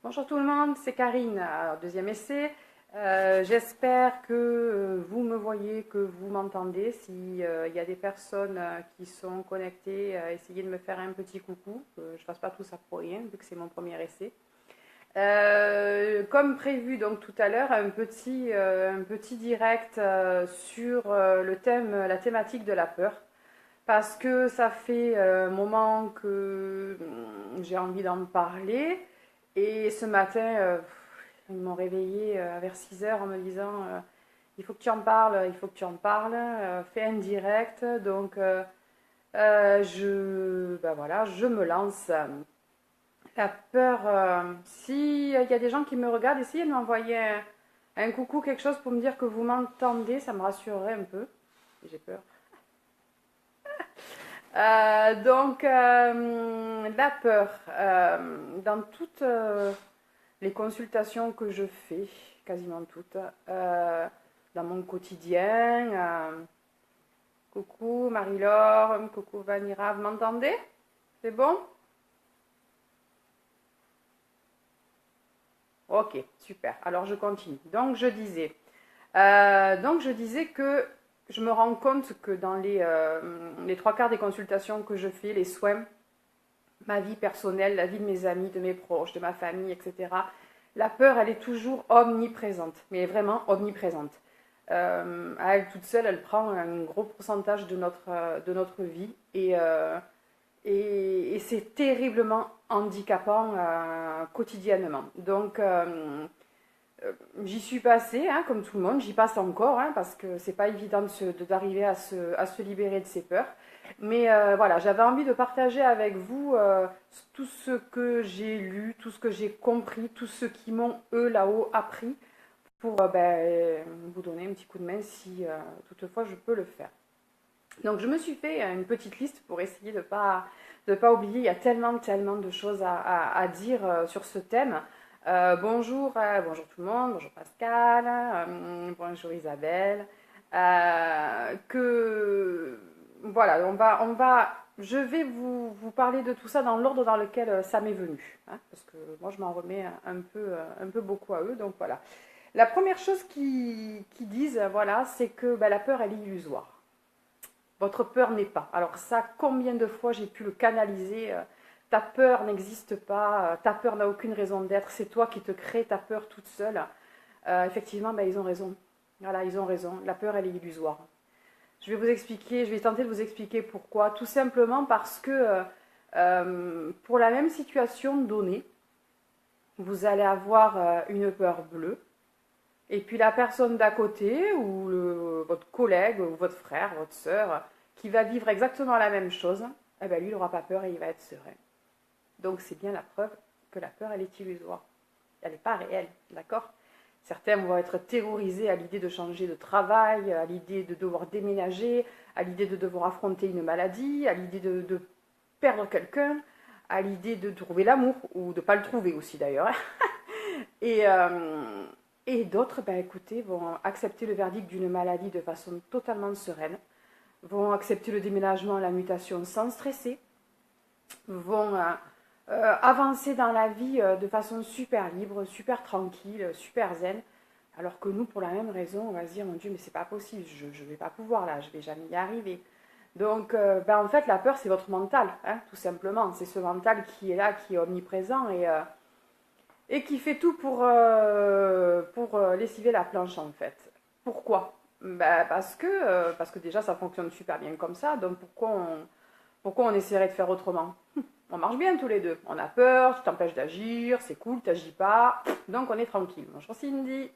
Bonjour tout le monde, c'est Karine, alors, deuxième essai. J'espère que vous me voyez, que vous m'entendez. S'il y a des personnes qui sont connectées, essayez de me faire un petit coucou, que je ne fasse pas tout ça pour rien, vu que c'est mon premier essai. Comme prévu donc tout à l'heure, un petit direct sur le thème, la thématique de la peur. Parce que ça fait un moment que j'ai envie d'en parler. Et ce matin, ils m'ont réveillée vers 6 heures en me disant il faut que tu en parles, il faut que tu en parles, fais un direct. Donc, ben voilà, je me lance. La peur, s'il y a des gens qui me regardent, essayez de m'envoyer un coucou, quelque chose pour me dire que vous m'entendez, ça me rassurerait un peu. J'ai peur. La peur, dans toutes les consultations que je fais, quasiment toutes, dans mon quotidien, coucou Marie-Laure, coucou Vanira, vous m'entendez? C'est bon? Ok, super. Alors je continue. Donc je disais que je me rends compte que dans les trois quarts des consultations que je fais, les soins, ma vie personnelle, la vie de mes amis, de mes proches, de ma famille, etc., la peur, elle est toujours omniprésente, mais vraiment omniprésente. À elle toute seule, elle prend un gros pourcentage de notre vie et c'est terriblement handicapant quotidiennement. J'y suis passée, hein, comme tout le monde, j'y passe encore, hein, parce que c'est pas évident d'arriver à se libérer de ses peurs. Mais voilà, j'avais envie de partager avec vous tout ce que j'ai lu, tout ce que j'ai compris, tout ce qui m'ont, eux, là-haut, appris, pour vous donner un petit coup de main si toutefois je peux le faire. Donc je me suis fait une petite liste pour essayer de pas oublier, il y a tellement de choses à dire sur ce thème. Bonjour tout le monde, bonjour Pascal, bonjour Isabelle. Que voilà, je vais vous parler de tout ça dans l'ordre dans lequel ça m'est venu, hein, parce que moi je m'en remets un peu beaucoup à eux, donc voilà. La première chose qu'ils disent, voilà, c'est que la peur elle est illusoire. Votre peur n'est pas. Alors ça, combien de fois j'ai pu le canaliser ta peur n'existe pas, ta peur n'a aucune raison d'être, c'est toi qui te crées ta peur toute seule. Effectivement, ils ont raison. Voilà, ils ont raison. La peur, elle est illusoire. Je vais vous expliquer, je vais tenter de vous expliquer pourquoi. Tout simplement parce que pour la même situation donnée, vous allez avoir une peur bleue. Et puis la personne d'à côté, ou votre collègue, ou votre frère, votre soeur, qui va vivre exactement la même chose, eh ben lui, il n'aura pas peur et il va être serein. Donc c'est bien la preuve que la peur, elle est illusoire. Elle n'est pas réelle, d'accord? Certains vont être terrorisés à l'idée de changer de travail, à l'idée de devoir déménager, à l'idée de devoir affronter une maladie, à l'idée de perdre quelqu'un, à l'idée de trouver l'amour, ou de ne pas le trouver aussi d'ailleurs. Et, et d'autres, écoutez, vont accepter le verdict d'une maladie de façon totalement sereine, vont accepter le déménagement, la mutation sans stresser, vont avancer dans la vie de façon super libre, super tranquille, super zen. Alors que nous, pour la même raison, on va se dire, mon Dieu, mais c'est pas possible, je ne vais pas pouvoir là, je vais jamais y arriver. Donc, en fait, la peur, c'est votre mental, hein, tout simplement. C'est ce mental qui est là, qui est omniprésent et qui fait tout pour lessiver la planche, en fait. Pourquoi? Parce que déjà, ça fonctionne super bien comme ça, donc pourquoi on essaierait de faire autrement? On marche bien tous les deux. On a peur, tu t'empêches d'agir, c'est cool, t'agis pas, donc on est tranquille. Bonjour Cindy.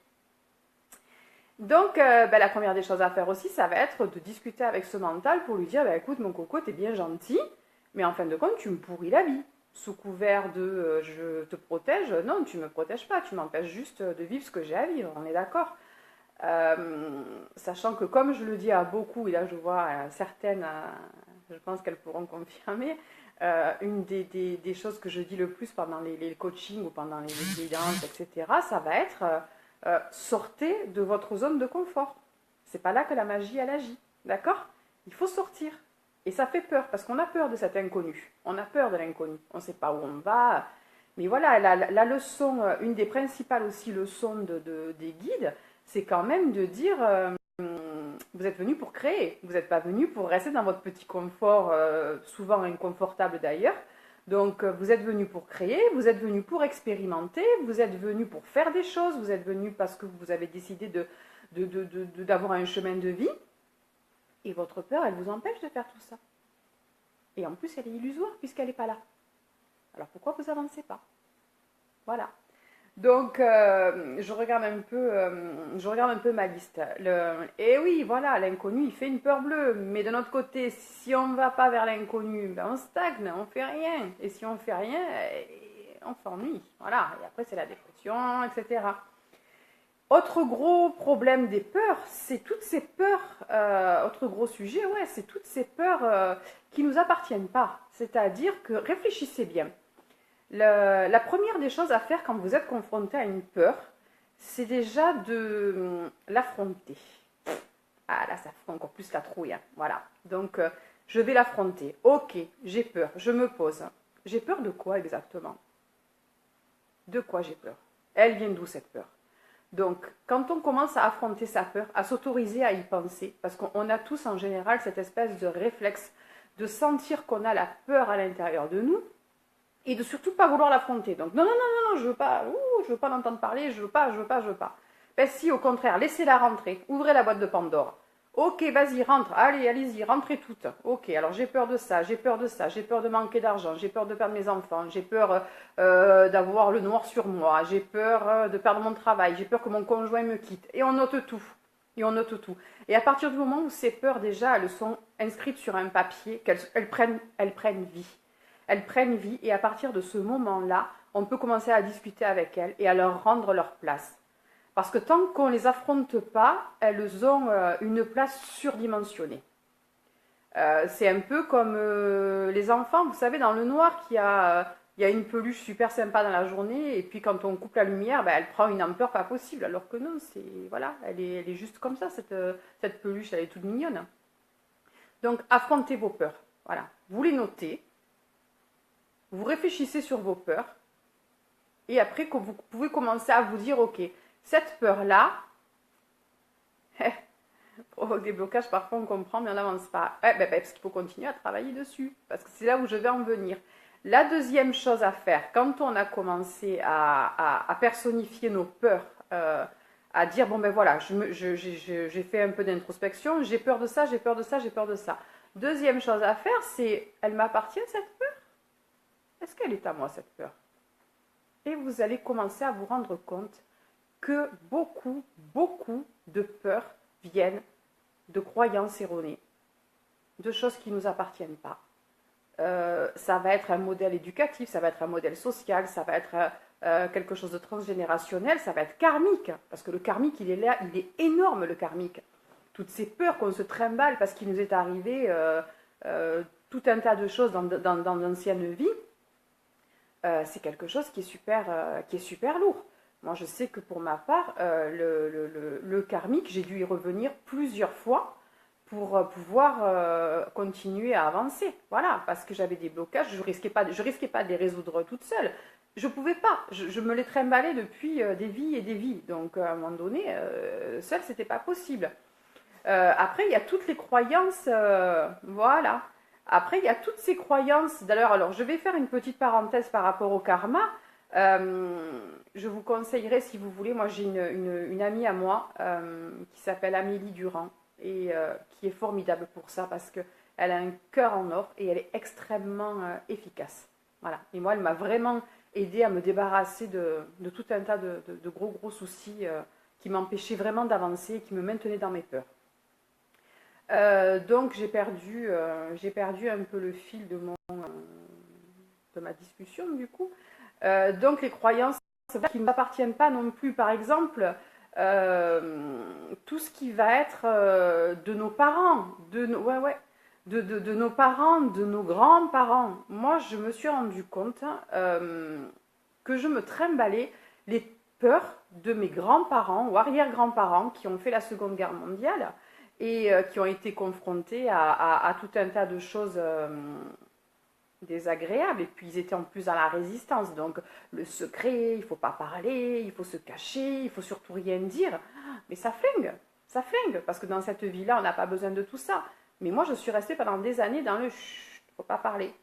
Donc, la première des choses à faire aussi, ça va être de discuter avec ce mental pour lui dire, écoute mon coco, t'es bien gentil, mais en fin de compte, tu me pourris la vie. Sous couvert de je te protège, non, tu me protèges pas, tu m'empêches juste de vivre ce que j'ai à vivre, on est d'accord. Sachant que comme je le dis à beaucoup, et là je vois certaines, je pense qu'elles pourront confirmer, une des choses que je dis le plus pendant les coachings ou pendant les guidances, etc., ça va être sortez de votre zone de confort. C'est pas là que la magie elle agit, d'accord? Il faut sortir. Et ça fait peur, parce qu'on a peur de cet inconnu. On a peur de l'inconnu. On ne sait pas où on va. Mais voilà, la leçon, une des principales aussi leçons des guides, c'est quand même de dire, vous êtes venu pour créer, vous n'êtes pas venu pour rester dans votre petit confort, souvent inconfortable d'ailleurs. Donc vous êtes venu pour créer, vous êtes venu pour expérimenter, vous êtes venu pour faire des choses, vous êtes venu parce que vous avez décidé d'avoir un chemin de vie. Et votre peur, elle vous empêche de faire tout ça. Et en plus, elle est illusoire puisqu'elle n'est pas là. Alors pourquoi vous avancez pas? Voilà. Donc, je regarde un peu ma liste. Et oui, voilà, l'inconnu, il fait une peur bleue. Mais de notre côté, si on ne va pas vers l'inconnu, ben on stagne, on fait rien. Et si on fait rien, on s'ennuie. Voilà. Et après, c'est la dépression, etc. Autre gros problème des peurs, c'est toutes ces peurs, autre gros sujet, ouais, c'est toutes ces peurs qui ne nous appartiennent pas. C'est-à-dire que réfléchissez bien. La première des choses à faire quand vous êtes confronté à une peur, c'est déjà de l'affronter. Ah là, ça fait encore plus la trouille. Hein. Voilà. Donc, je vais l'affronter. Ok, j'ai peur, je me pose. J'ai peur de quoi exactement? De quoi j'ai peur? Elle vient d'où cette peur? Donc, quand on commence à affronter sa peur, à s'autoriser à y penser, parce qu'on a tous en général cette espèce de réflexe de sentir qu'on a la peur à l'intérieur de nous, et de surtout pas vouloir l'affronter. Donc non, je veux pas l'entendre parler, je veux pas. Ben si, au contraire, laissez-la rentrer, ouvrez la boîte de Pandore. Ok, vas-y, rentre, allez-y, rentrez toutes. Ok, alors j'ai peur de ça, j'ai peur de manquer d'argent, j'ai peur de perdre mes enfants, j'ai peur d'avoir le noir sur moi, j'ai peur de perdre mon travail, j'ai peur que mon conjoint me quitte. Et on note tout. Et à partir du moment où ces peurs, déjà, elles sont inscrites sur un papier, elles prennent vie. Elles prennent vie et à partir de ce moment-là, on peut commencer à discuter avec elles et à leur rendre leur place. Parce que tant qu'on ne les affronte pas, elles ont une place surdimensionnée. C'est un peu comme les enfants, vous savez, dans le noir, il y a une peluche super sympa dans la journée et puis quand on coupe la lumière, ben, elle prend une ampleur pas possible. Alors que non, voilà, elle est juste comme ça, cette peluche, elle est toute mignonne. Donc, affrontez vos peurs. Voilà, vous les notez. Vous réfléchissez sur vos peurs et après que vous pouvez commencer à vous dire, ok, cette peur-là provoque des blocages, parfois on comprend mais on n'avance pas. Parce qu'il faut continuer à travailler dessus, parce que c'est là où je vais en venir. La deuxième chose à faire, quand on a commencé à personnifier nos peurs, à dire, bon ben voilà, j'ai fait un peu d'introspection, j'ai peur de ça, j'ai peur de ça, j'ai peur de ça. Deuxième chose à faire, c'est, elle m'appartient cette peur? Est-ce qu'elle est à moi, cette peur? Et vous allez commencer à vous rendre compte que beaucoup de peurs viennent de croyances erronées, de choses qui ne nous appartiennent pas. Ça va être un modèle éducatif, ça va être un modèle social, ça va être quelque chose de transgénérationnel, ça va être karmique, parce que le karmique, il est là, il est énorme, le karmique. Toutes ces peurs qu'on se trimballe parce qu'il nous est arrivé tout un tas de choses dans d'anciennes vies, c'est quelque chose qui est super lourd. Moi, je sais que pour ma part, le karmique, j'ai dû y revenir plusieurs fois pour pouvoir continuer à avancer. Voilà, parce que j'avais des blocages, je risquais pas de les résoudre toute seule. Je pouvais pas, je me les trimballais depuis des vies et des vies. Donc, à un moment donné, seule, c'était pas possible. Après, il y a toutes les croyances, voilà. Après, il y a toutes ces croyances. D'ailleurs, alors, je vais faire une petite parenthèse par rapport au karma. Je vous conseillerais, si vous voulez, moi j'ai une amie à moi qui s'appelle Amélie Durand et qui est formidable pour ça parce qu'elle a un cœur en or et elle est extrêmement efficace. Voilà. Et moi, elle m'a vraiment aidé à me débarrasser de tout un tas de gros soucis qui m'empêchaient vraiment d'avancer et qui me maintenaient dans mes peurs. Donc j'ai perdu un peu le fil de ma discussion du coup. Donc les croyances qui ne m'appartiennent pas non plus. Par exemple, tout ce qui va être de nos parents, de nos parents, de nos grands-parents. Moi, je me suis rendu compte que je me trimballais les peurs de mes grands-parents ou arrière-grands-parents qui ont fait la Seconde Guerre mondiale et qui ont été confrontés à tout un tas de choses désagréable. Et puis ils étaient en plus dans la résistance. Donc le secret, il ne faut pas parler, il faut se cacher, il faut surtout rien dire. Mais ça flingue, parce que dans cette vie-là, on n'a pas besoin de tout ça. Mais moi, je suis restée pendant des années dans le chut, il ne faut pas parler.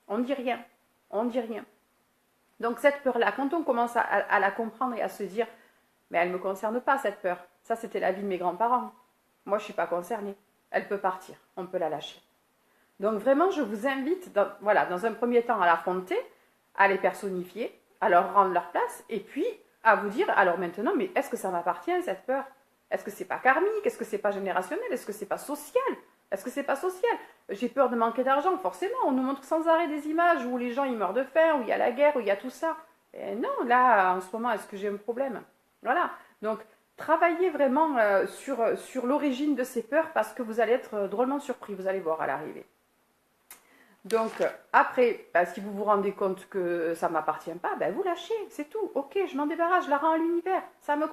On ne dit rien, on ne dit rien. Donc cette peur-là, quand on commence à la comprendre et à se dire, mais elle ne me concerne pas cette peur. Ça, c'était la vie de mes grands-parents. Moi, je ne suis pas concernée. Elle peut partir, on peut la lâcher. Donc vraiment, je vous invite, dans un premier temps, à l'affronter, à les personnifier, à leur rendre leur place, et puis à vous dire, alors maintenant, mais est-ce que ça m'appartient, cette peur? Est-ce que c'est pas karmique? Est-ce que c'est pas générationnel? Est-ce que c'est pas social? Est-ce que c'est pas social? J'ai peur de manquer d'argent, forcément. On nous montre sans arrêt des images où les gens ils meurent de faim, où il y a la guerre, où il y a tout ça. Et non, là, en ce moment, est-ce que j'ai un problème? Voilà. Donc, travaillez vraiment sur l'origine de ces peurs parce que vous allez être drôlement surpris, vous allez voir à l'arrivée. Donc, après, si vous vous rendez compte que ça ne m'appartient pas, vous lâchez, c'est tout. Ok, je m'en débarrasse, je la rends à l'univers. Ça me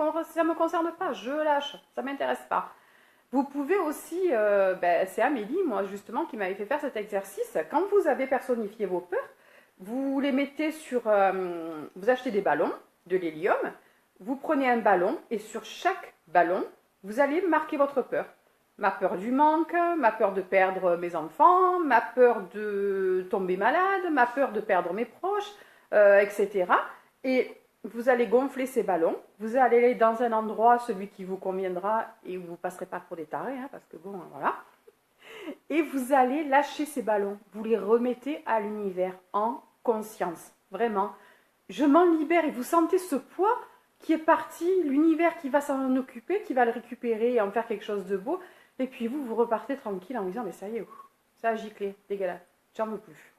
concerne pas, je lâche, ça ne m'intéresse pas. Vous pouvez aussi, c'est Amélie, moi justement, qui m'avait fait faire cet exercice. Quand vous avez personnifié vos peurs, vous les mettez sur... vous achetez des ballons, de l'hélium, vous prenez un ballon et sur chaque ballon, vous allez marquer votre peur. Ma peur du manque, ma peur de perdre mes enfants, ma peur de tomber malade, ma peur de perdre mes proches, etc. Et vous allez gonfler ces ballons, vous allez aller dans un endroit, celui qui vous conviendra et où vous ne passerez pas pour des tarés, parce que bon, voilà. Et vous allez lâcher ces ballons, vous les remettez à l'univers en conscience, vraiment. Je m'en libère et vous sentez ce poids qui est parti, l'univers qui va s'en occuper, qui va le récupérer et en faire quelque chose de beau. Et puis vous repartez tranquille en vous disant, mais ça y est, ça a giclé, dégueulasse, j'en veux plus.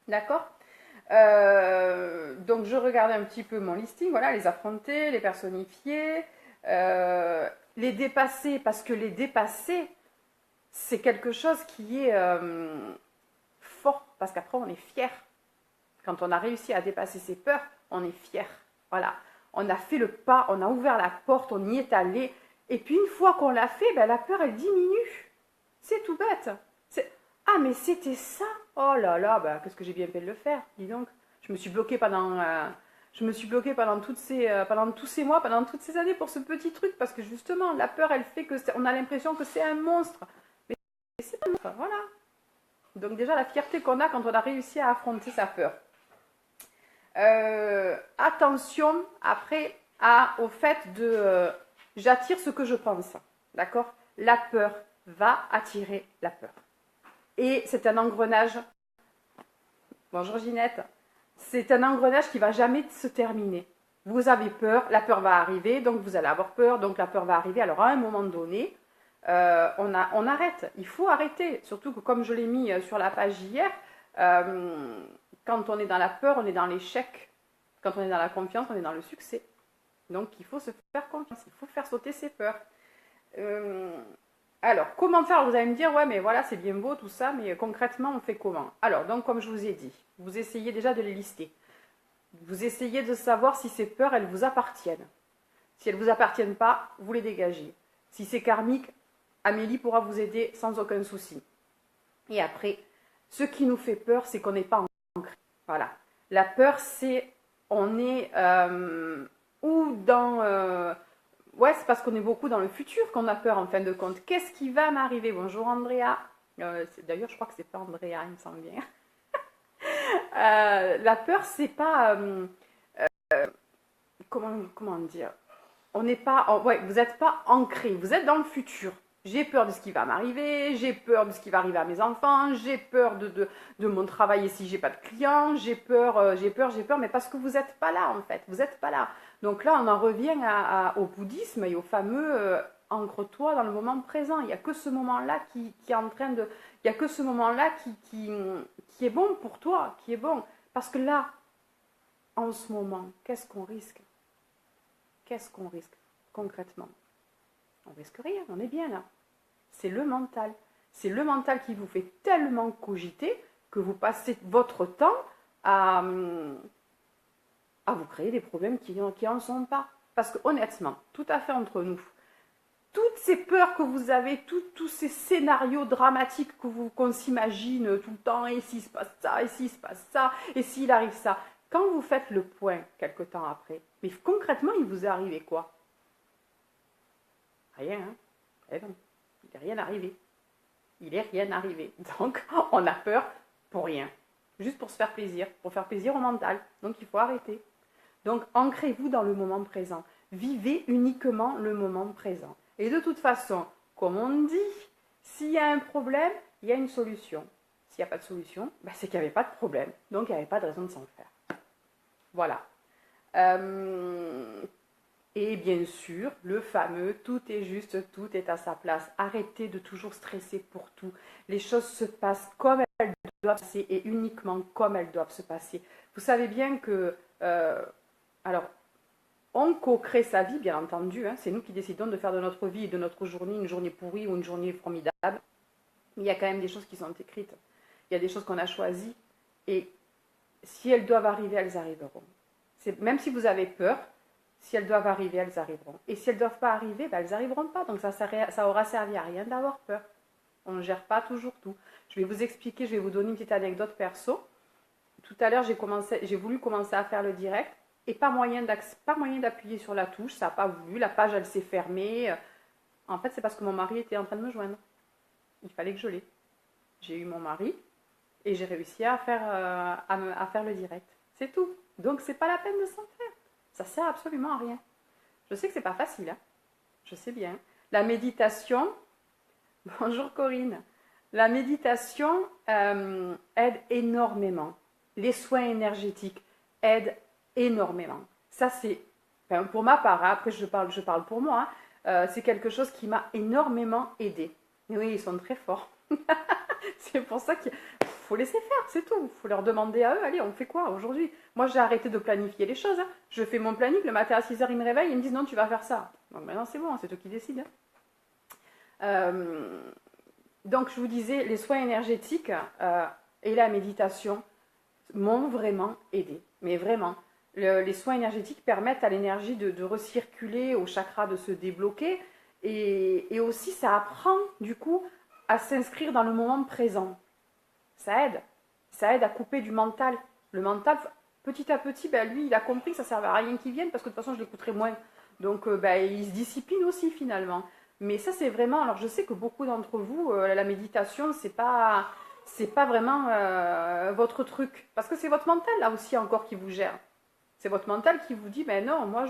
D'accord? Donc je regardais un petit peu mon listing, voilà, les affronter, les personnifier, les dépasser, parce que les dépasser, c'est quelque chose qui est fort, parce qu'après on est fier. Quand on a réussi à dépasser ses peurs, on est fier. Voilà, on a fait le pas, on a ouvert la porte, on y est allé. Et puis une fois qu'on l'a fait, la peur elle diminue. C'est tout bête. Ah mais c'était ça. Oh là là, qu'est-ce que j'ai bien fait de le faire, dis donc. Je me suis bloquée pendant tous ces mois, pendant toutes ces années pour ce petit truc, parce que justement, la peur elle fait on a l'impression que c'est un monstre. Mais c'est pas un monstre, voilà. Donc déjà la fierté qu'on a quand on a réussi à affronter sa peur. Attention après au fait de... j'attire ce que je pense, d'accord? La peur va attirer la peur. Et c'est un engrenage. Bonjour Ginette. C'est un engrenage qui ne va jamais se terminer. Vous avez peur, la peur va arriver, donc vous allez avoir peur, donc la peur va arriver. Alors à un moment donné, on arrête. Il faut arrêter. Surtout que comme je l'ai mis sur la page hier, quand on est dans la peur, on est dans l'échec. Quand on est dans la confiance, on est dans le succès. Donc, il faut se faire confiance, il faut faire sauter ses peurs. Alors, comment faire? Vous allez me dire, ouais, mais voilà, c'est bien beau tout ça, mais concrètement, on fait comment? Alors, donc, comme je vous ai dit, vous essayez déjà de les lister. Vous essayez de savoir si ces peurs, elles vous appartiennent. Si elles ne vous appartiennent pas, vous les dégagez. Si c'est karmique, Amélie pourra vous aider sans aucun souci. Et après, ce qui nous fait peur, c'est qu'on n'est pas ancré. Voilà. La peur, c'est, on est... ou dans... ouais, c'est parce qu'on est beaucoup dans le futur qu'on a peur en fin de compte. Qu'est-ce qui va m'arriver? Bonjour Andrea. D'ailleurs, je crois que c'est pas Andrea, il me semble bien. La peur, c'est pas... comment dire? On n'est pas... ouais, vous n'êtes pas ancré, vous êtes dans le futur. J'ai peur de ce qui va m'arriver, j'ai peur de ce qui va arriver à mes enfants, j'ai peur de mon travail et si j'ai pas de clients, j'ai peur, mais parce que vous n'êtes pas là en fait, vous n'êtes pas là. Donc là, on en revient au bouddhisme et au fameux ancre-toi dans le moment présent. Il n'y a que ce moment-là qui est en train de... Il n'y a que ce moment-là qui est bon pour toi, qui est bon. Parce que là, en ce moment, qu'est-ce qu'on risque? Qu'est-ce qu'on risque concrètement? On risque rien, on est bien là. C'est le mental. C'est le mental qui vous fait tellement cogiter que vous passez votre temps à vous créer des problèmes qui n'en sont pas. Parce que honnêtement, tout à fait entre nous, toutes ces peurs que vous avez, tous ces scénarios dramatiques qu'on s'imagine tout le temps, et s'il se passe ça, et s'il se passe ça, et s'il arrive ça, quand vous faites le point quelque temps après, mais concrètement, il vous est arrivé quoi? Rien, hein? Eh non, il n'est rien arrivé. Il n'est rien arrivé. Donc, on a peur pour rien. Juste pour se faire plaisir, pour faire plaisir au mental. Donc, il faut arrêter. Donc, ancrez-vous dans le moment présent. Vivez uniquement le moment présent. Et de toute façon, comme on dit, s'il y a un problème, il y a une solution. S'il n'y a pas de solution, ben c'est qu'il n'y avait pas de problème. Donc, il n'y avait pas de raison de s'en faire. Voilà. Et bien sûr, le fameux « tout est juste, tout est à sa place ». Arrêtez de toujours stresser pour tout. Les choses se passent comme elles doivent se passer et uniquement comme elles doivent se passer. Vous savez bien que... alors, on co-crée sa vie, bien entendu. Hein, c'est nous qui décidons de faire de notre vie et de notre journée une journée pourrie ou une journée formidable. Mais il y a quand même des choses qui sont écrites. Il y a des choses qu'on a choisies. Et si elles doivent arriver, elles arriveront. Même si vous avez peur, si elles doivent arriver, elles arriveront. Et si elles ne doivent pas arriver, ben elles n'arriveront pas. Donc ça aura servi à rien d'avoir peur. On ne gère pas toujours tout. Je vais vous expliquer, je vais vous donner une petite anecdote perso. Tout à l'heure, j'ai voulu commencer à faire le direct. Et pas moyen d'appuyer sur la touche, ça n'a pas voulu, la page elle s'est fermée. En fait, c'est parce que mon mari était en train de me joindre. Il fallait que je l'aie. J'ai eu mon mari et j'ai réussi à faire le direct. C'est tout. Donc, c'est pas la peine de s'en faire. Ça sert absolument à rien. Je sais que c'est pas facile, hein. Je sais bien. La méditation, bonjour Corinne, la méditation aide énormément. Les soins énergétiques aident énormément. Ça, c'est, enfin, pour ma part, hein, après je parle pour moi, hein, c'est quelque chose qui m'a énormément aidé. Et oui, ils sont très forts. C'est pour ça qu'il faut laisser faire, c'est tout. Il faut leur demander à eux, allez, on fait quoi aujourd'hui? Moi, j'ai arrêté de planifier les choses. Hein. Je fais mon planning, le matin à 6h, ils me réveillent, ils me disent non, tu vas faire ça. Donc maintenant, c'est bon, c'est eux qui décident. Hein. Donc, je vous disais, les soins énergétiques et la méditation m'ont vraiment aidé. Mais vraiment. Les soins énergétiques permettent à l'énergie de recirculer, au chakra de se débloquer. Et aussi, ça apprend, du coup, à s'inscrire dans le moment présent. Ça aide. Ça aide à couper du mental. Le mental, petit à petit, ben, lui, il a compris que ça ne servait à rien qu'il vienne parce que de toute façon, je l'écouterai moins. Donc, ben, il se discipline aussi, finalement. Mais ça, c'est vraiment... Alors, je sais que beaucoup d'entre vous, la méditation, c'est pas vraiment votre truc. Parce que c'est votre mental, là aussi, encore, qui vous gère. C'est votre mental qui vous dit, ben non, moi,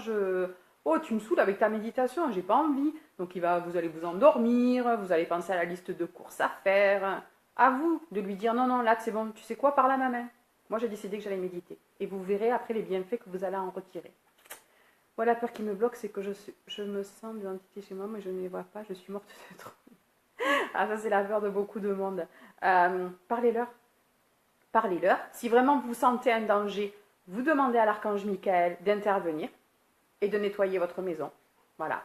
oh, tu me saoules avec ta méditation, j'ai pas envie. Donc, vous allez vous endormir, vous allez penser à la liste de courses à faire. À vous de lui dire, non, non, là, c'est bon, tu sais quoi, parle à ma main. Moi, j'ai décidé que j'allais méditer. Et vous verrez après les bienfaits que vous allez en retirer. Voilà, la peur qui me bloque, c'est que je me sens des entités chez moi, mais je ne les vois pas, je suis morte de trop. Ah, ça, c'est la peur de beaucoup de monde. Parlez-leur. Parlez-leur. Si vraiment vous sentez un danger, vous demandez à l'archange Michael d'intervenir et de nettoyer votre maison. Voilà.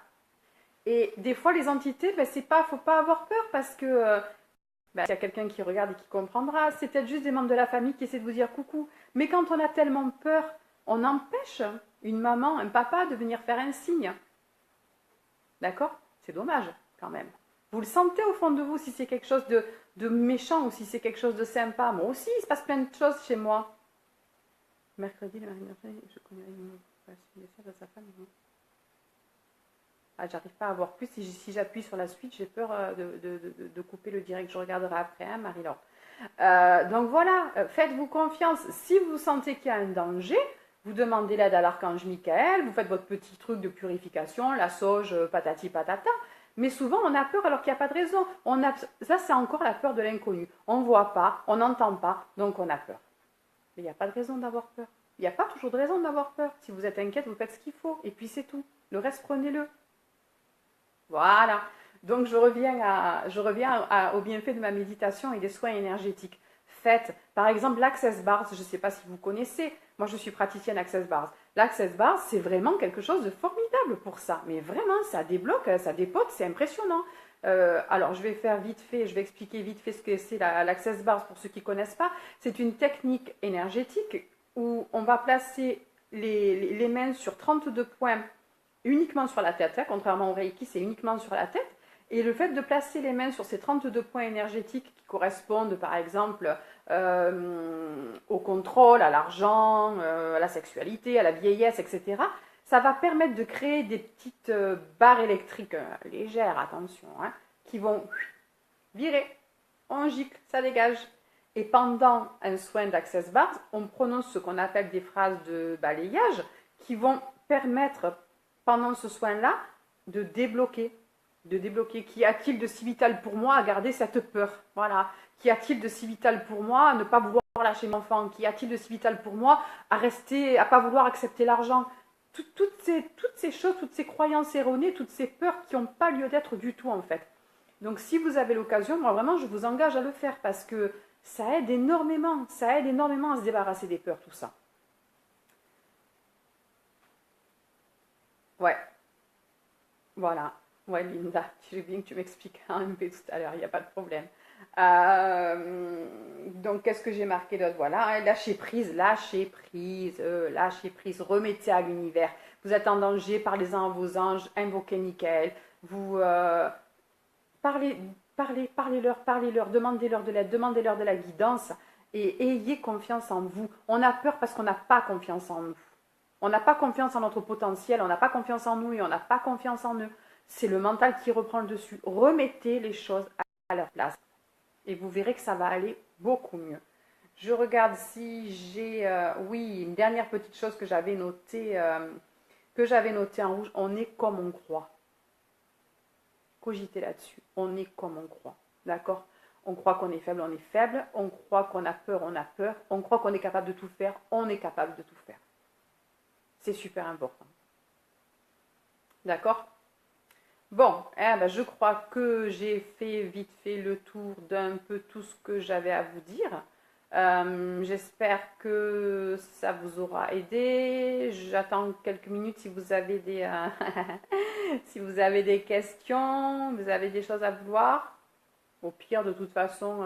Et des fois, les entités, ben, faut pas avoir peur parce que s'il y a quelqu'un qui regarde et qui comprendra, c'est peut-être juste des membres de la famille qui essaient de vous dire coucou. Mais quand on a tellement peur, on empêche une maman, un papa de venir faire un signe. D'accord? C'est dommage, quand même. Vous le sentez au fond de vous si c'est quelque chose de méchant ou si c'est quelque chose de sympa. Moi aussi, il se passe plein de choses chez moi. Mercredi, le mardi, je connais un message à sa femme. Ah, j'arrive pas à voir plus. Si j'appuie sur la suite, j'ai peur de couper le direct. Je regarderai après, hein, Marie-Laure. Donc voilà, faites-vous confiance. Si vous sentez qu'il y a un danger, vous demandez l'aide à l'archange Michael, vous faites votre petit truc de purification, la sauge, patati patata. Mais souvent, on a peur alors qu'il n'y a pas de raison. Ça, c'est encore la peur de l'inconnu. On ne voit pas, on n'entend pas, donc on a peur. Mais il n'y a pas de raison d'avoir peur. Il n'y a pas toujours de raison d'avoir peur. Si vous êtes inquiète, vous faites ce qu'il faut. Et puis c'est tout. Le reste, prenez-le. Voilà. Donc je reviens au bienfait de ma méditation et des soins énergétiques. Faites, par exemple, l'Access Bars. Je ne sais pas si vous connaissez. Moi, je suis praticienne Access Bars. L'Access Bars, c'est vraiment quelque chose de formidable pour ça. Mais vraiment, ça débloque, ça dépote, c'est impressionnant. Alors, je vais faire vite fait, je vais expliquer vite fait ce que c'est l'Access Bars pour ceux qui ne connaissent pas. C'est une technique énergétique où on va placer les mains sur 32 points uniquement sur la tête, hein, contrairement au Reiki, c'est uniquement sur la tête. Et le fait de placer les mains sur ces 32 points énergétiques qui correspondent par exemple au contrôle, à l'argent, à la sexualité, à la vieillesse, etc., ça va permettre de créer des petites barres électriques légères, attention, hein, qui vont virer, on gicle, ça dégage. Et pendant un soin d'Access Bars, on prononce ce qu'on appelle des phrases de balayage qui vont permettre, pendant ce soin-là, de débloquer. Qu'y a-t-il de si vital pour moi à garder cette peur? Voilà. Qu'y a-t-il de si vital pour moi à ne pas vouloir lâcher mon enfant? Qu'y a-t-il de si vital pour moi à rester, à pas vouloir accepter l'argent? Toutes ces choses, toutes ces croyances erronées, toutes ces peurs qui n'ont pas lieu d'être du tout en fait. Donc si vous avez l'occasion, moi vraiment je vous engage à le faire parce que ça aide énormément à se débarrasser des peurs, tout ça. Ouais, voilà. Ouais, Linda, je veux bien que tu m'expliques un peu tout à l'heure, il n'y a pas de problème. Donc, qu'est-ce que j'ai marqué d'autre? Voilà, lâchez prise, remettez à l'univers. Vous êtes en danger, parlez-en à vos anges, invoquez Nickel. Vous parlez-leur, demandez-leur de l'aide, demandez-leur de la guidance et ayez confiance en vous. On a peur parce qu'on n'a pas confiance en nous. On n'a pas confiance en notre potentiel, on n'a pas confiance en nous et on n'a pas confiance en eux. C'est le mental qui reprend le dessus. Remettez les choses à leur place et vous verrez que ça va aller beaucoup mieux. Je regarde si j'ai... oui, une dernière petite chose que j'avais notée en rouge. On est comme on croit. Cogitez là-dessus. On est comme on croit. D'accord? On croit qu'on est faible, on est faible. On croit qu'on a peur, on a peur. On croit qu'on est capable de tout faire, on est capable de tout faire. C'est super important. D'accord? Bon, je crois que j'ai vite fait le tour d'un peu tout ce que j'avais à vous dire. J'espère que ça vous aura aidé. J'attends quelques minutes si vous avez si vous avez des questions, vous avez des choses à vouloir. Au pire, de toute façon,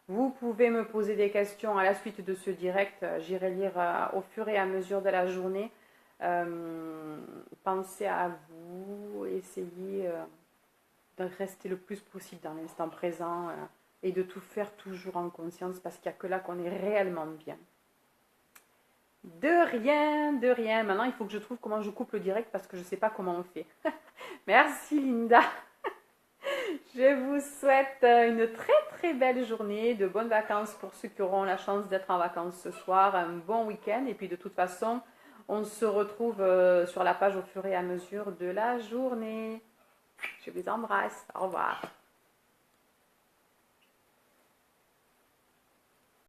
vous pouvez me poser des questions à la suite de ce direct. J'irai lire au fur et à mesure de la journée. Pensez à vous, essayez de rester le plus possible dans l'instant présent et de tout faire toujours en conscience parce qu'il n'y a que là qu'on est réellement bien. De rien, de rien. Maintenant, il faut que je trouve comment je coupe le direct parce que je ne sais pas comment on fait. Merci Linda. Je vous souhaite une très très belle journée, de bonnes vacances pour ceux qui auront la chance d'être en vacances ce soir, un bon week-end et puis de toute façon, on se retrouve sur la page au fur et à mesure de la journée. Je vous embrasse. Au revoir.